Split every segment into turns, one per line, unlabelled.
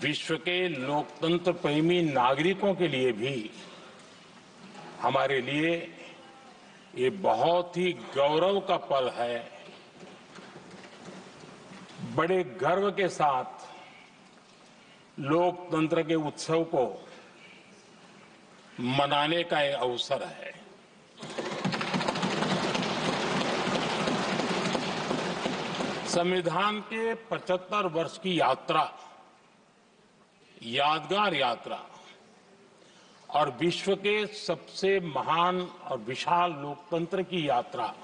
विश्व के लोकतंत्र प्रेमी नागरिकों के लिए भी हमारे लिए ये बहुत ही गौरव का पल है। बड़े गर्व के साथ लोकतंत्र के उत्सव को मनाने का ये अवसर है। संविधान के 75 वर्ष की यात्रा, यादगार यात्रा और विश्व के सबसे महान और विशाल लोकतंत्र की यात्रा,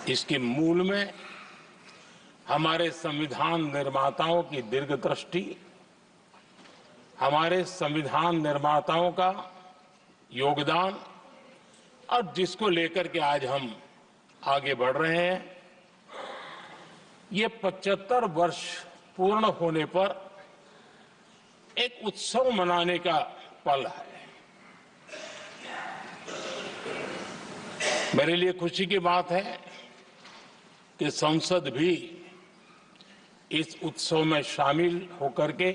इसके मूल में हमारे संविधान निर्माताओं की दीर्घदृष्टि, हमारे संविधान निर्माताओं का योगदान और जिसको लेकर के आज हम आगे बढ़ रहे हैं, ये 75 वर्ष पूर्ण होने पर एक उत्सव मनाने का पल है। मेरे लिए खुशी की बात है कि संसद भी इस उत्सव में शामिल होकर के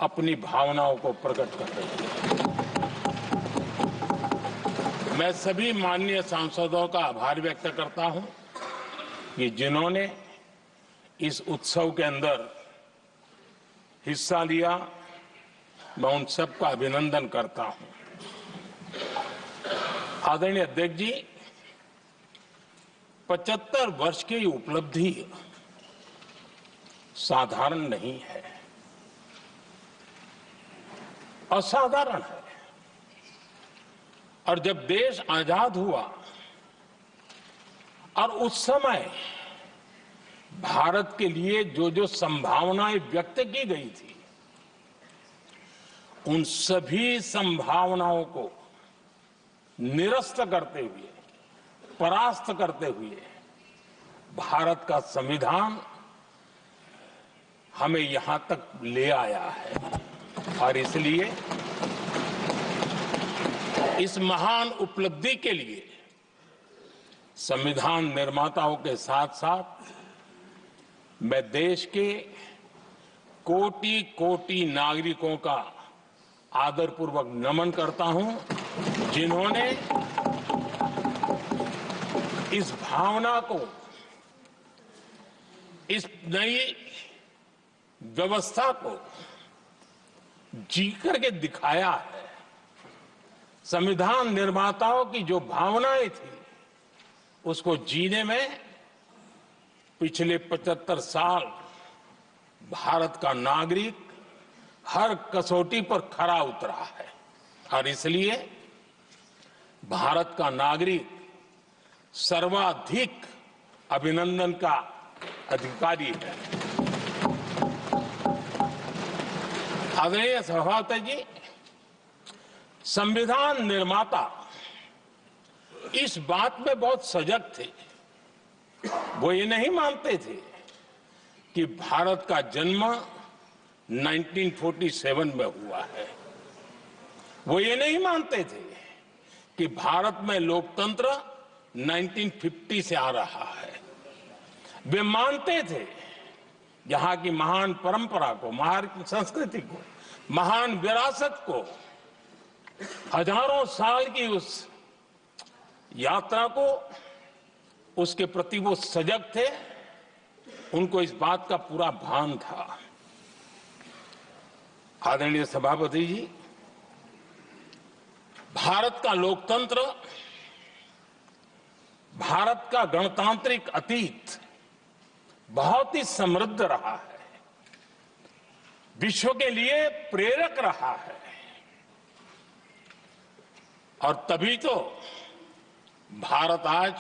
अपनी भावनाओं को प्रकट कर रही है। मैं सभी माननीय सांसदों का आभार व्यक्त करता हूं कि जिन्होंने इस उत्सव के अंदर हिस्सा लिया। मैं उन सबका अभिनंदन करता हूं। आदरणीय अध्यक्ष जी, 75 वर्ष की उपलब्धि साधारण नहीं है, असाधारण है। और जब देश आजाद हुआ और उस समय भारत के लिए जो जो संभावनाएं व्यक्त की गई थी, उन सभी संभावनाओं को निरस्त करते हुए, परास्त करते हुए भारत का संविधान हमें यहां तक ले आया है। और इसलिए इस महान उपलब्धि के लिए संविधान निर्माताओं के साथ साथ मैं देश के कोटि कोटि नागरिकों का आदरपूर्वक नमन करता हूं, जिन्होंने इस भावना को, इस नई व्यवस्था को जी करके दिखाया है। संविधान निर्माताओं की जो भावनाएं थी, उसको जीने में पिछले 75 साल भारत का नागरिक हर कसौटी पर खरा उतरा है। और इसलिए भारत का नागरिक सर्वाधिक अभिनंदन का अधिकारी है। आदरणीय सभापति जी, संविधान निर्माता इस बात में बहुत सजग थे। वो ये नहीं मानते थे कि भारत का जन्म 1947 में हुआ है। वो ये नहीं मानते थे कि भारत में लोकतंत्र 1950 से आ रहा है। वे मानते थे यहाँ की महान परंपरा को, महान संस्कृति को, महान विरासत को, हजारों साल की उस यात्रा को, उसके प्रति वो सजग थे। उनको इस बात का पूरा भान था। आदरणीय सभापति जी, भारत का लोकतंत्र, भारत का गणतांत्रिक अतीत बहुत ही समृद्ध रहा है, विश्व के लिए प्रेरक रहा है। और तभी तो भारत आज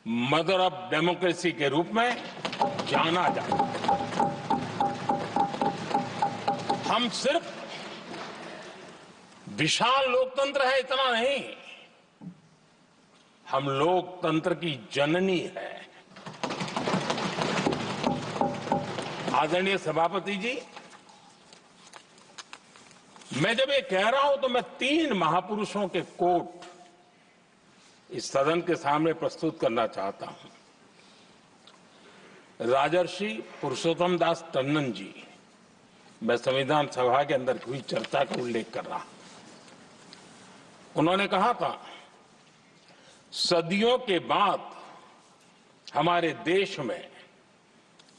मदर ऑफ डेमोक्रेसी के रूप में जाना जाता है। हम सिर्फ विशाल लोकतंत्र है इतना नहीं, हम लोकतंत्र की जननी है। आदरणीय सभापति जी, मैं जब ये कह रहा हूं तो मैं 3 महापुरुषों के कोट इस सदन के सामने प्रस्तुत करना चाहता हूं। राजर्षि पुरुषोत्तम दास टंडन जी, मैं संविधान सभा के अंदर हुई चर्चा का उल्लेख कर रहा हूं। उन्होंने कहा था, सदियों के बाद हमारे देश में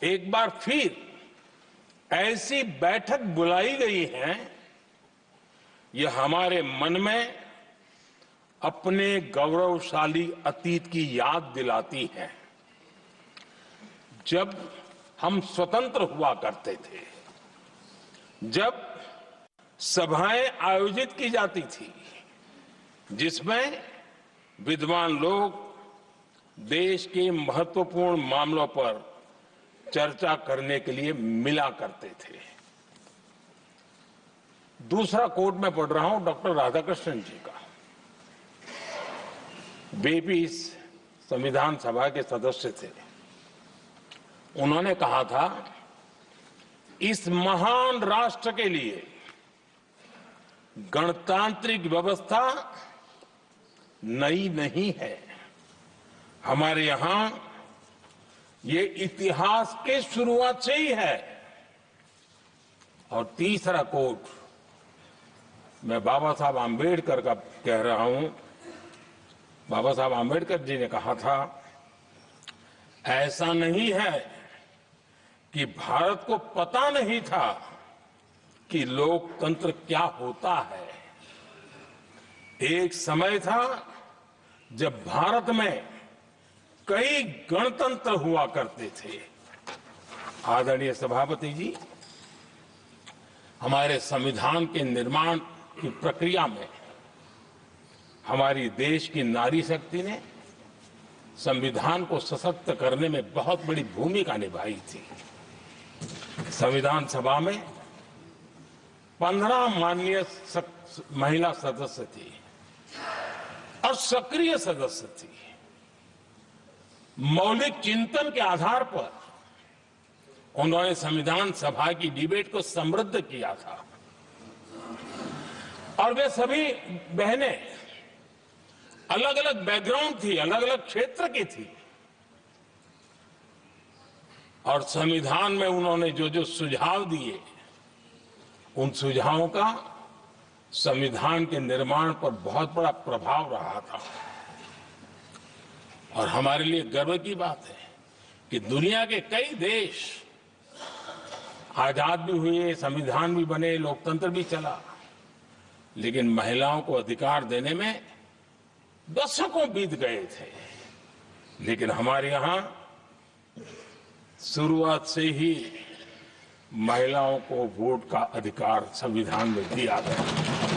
एक बार फिर ऐसी बैठक बुलाई गई है, यह हमारे मन में अपने गौरवशाली अतीत की याद दिलाती है। जब हम स्वतंत्र हुआ करते थे, जब सभाएं आयोजित की जाती थी जिसमें विद्वान लोग देश के महत्वपूर्ण मामलों पर चर्चा करने के लिए मिला करते थे। दूसरा कोट मैं पढ़ रहा हूं डॉक्टर राधाकृष्णन जी का। वे भी इस संविधान सभा के सदस्य थे। उन्होंने कहा था, इस महान राष्ट्र के लिए गणतांत्रिक व्यवस्था नई नहीं है। हमारे यहां ये इतिहास के शुरुआत से ही है। और तीसरा कोट मैं बाबा साहब आंबेडकर का कह रहा हूं। बाबा साहब आंबेडकर जी ने कहा था, ऐसा नहीं है कि भारत को पता नहीं था कि लोकतंत्र क्या होता है। एक समय था जब भारत में कई गणतंत्र हुआ करते थे। आदरणीय सभापति जी, हमारे संविधान के निर्माण की प्रक्रिया में हमारी देश की नारी शक्ति ने संविधान को सशक्त करने में बहुत बड़ी भूमिका निभाई थी। संविधान सभा में 15 माननीय महिला सदस्य थी और सक्रिय सदस्य थी। मौलिक चिंतन के आधार पर उन्होंने संविधान सभा की डिबेट को समृद्ध किया था। और वे सभी बहनें अलग अलग बैकग्राउंड थी, अलग अलग क्षेत्र की थी। और संविधान में उन्होंने जो जो सुझाव दिए, उन सुझावों का संविधान के निर्माण पर बहुत बड़ा प्रभाव रहा था। और हमारे लिए गर्व की बात है कि दुनिया के कई देश आजाद भी हुए, संविधान भी बने, लोकतंत्र भी चला, लेकिन महिलाओं को अधिकार देने में दशकों बीत गए थे। लेकिन हमारे यहां शुरुआत से ही महिलाओं को वोट का अधिकार संविधान में दिया गया।